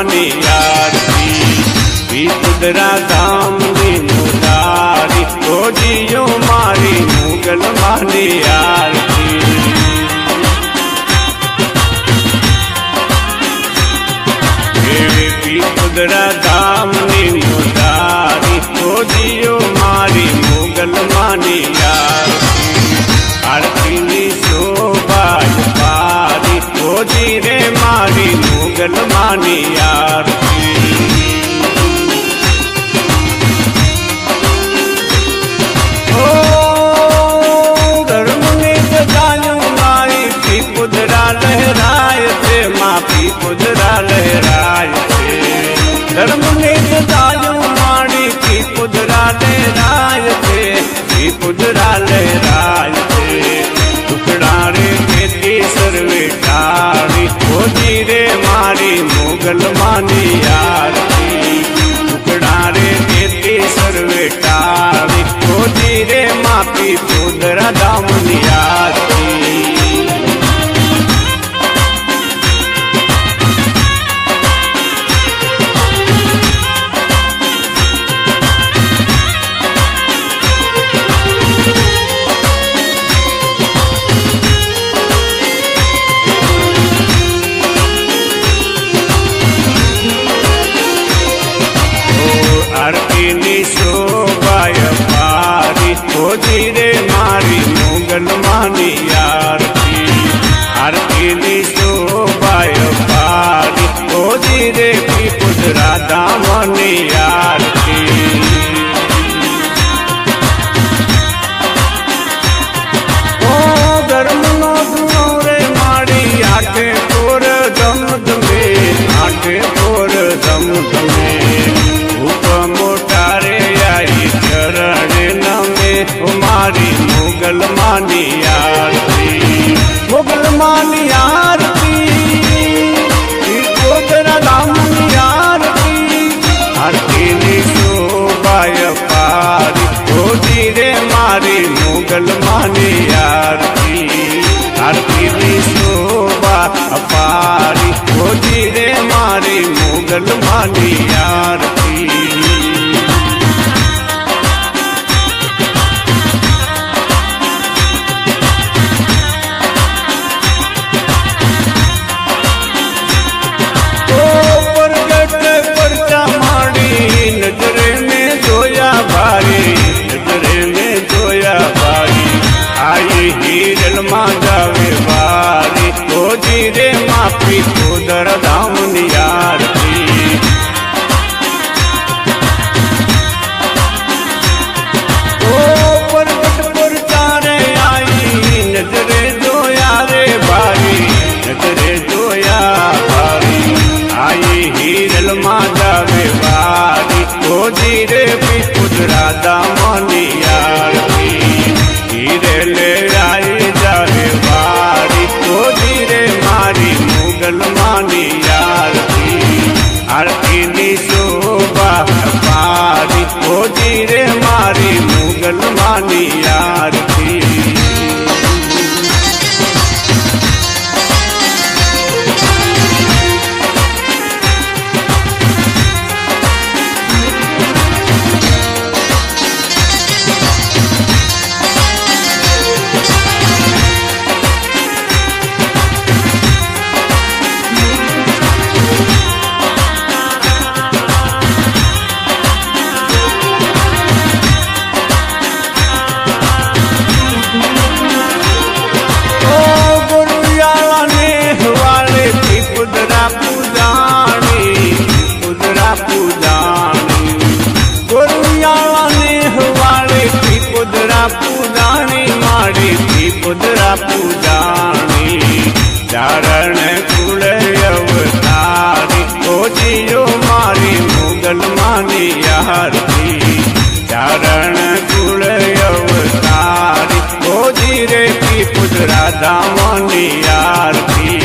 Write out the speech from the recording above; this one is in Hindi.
मानी आरती कुदरा धाम नी मुरारी ओ जियो मारी मुगल मानी आरती कुदरा धाम नी मुरारी ओ जियो मारी मुगल मानी आरती नी शोभा पारी ओ जी रे मारी मुगल मानी आरती ओ धर्म ने जगायो माई पी कुदरा लहराए थे माफी कुदरा लहराए थे धर्म ने जगायो माड़ी पी कुदरा लहराए थे पी कुदरा लहराए थे टुकड़ा रे खेती सर्वे टारी ओ जी रे मारी मुगल मानी आरती टुकड़ा रे खेती सर्वे टारी ओ जी रे मापी कुदरा दामनी आरती आरती नी शोभाय पारी ओ जी रे मारी मुगल मानी आरती आरती नी शोभाय पारी ओ जी रे पी कुदरा दामनी आरती ओ धर्म नो गुणो रे मारी आठे कोर दम दमे आठे कोर दम दमे मोटारे आई चरण नमे मारी मुगल मानी आरती मुगल मानी आरती कुदरा दामनी आरती आरती नी शोभाय पारी ओ जी रे मारी मुगल मानी आरती आरती नी शोभा पारी ओ जी रे मारी मुगल मानी आरती नजरे में जोया भारी आई हीरल माँ जावे बारी ओ जी रे मापी कुदरा दामनी आरती ओ परगट पर तारे आई नजरे जोया रे भारी नजरे जोया भारी आई हीरल माँ जावे बारी ओ जी रे पी कुदरा दामनी आरती हीरे ले आई जावे बारी ओ जी रे मारी मुगल मानी आरती आरती नी शोभा पारी ओ जी रे मारी मुगल मानी आरती पूजाणी माड़ी थी कुदरा पूजाणी चारण कुल अवतारी ओ जियो मारी मुगल मानी आरती चारण कुल अवतारी ओ जी रे पी कुदरा दामनी आरती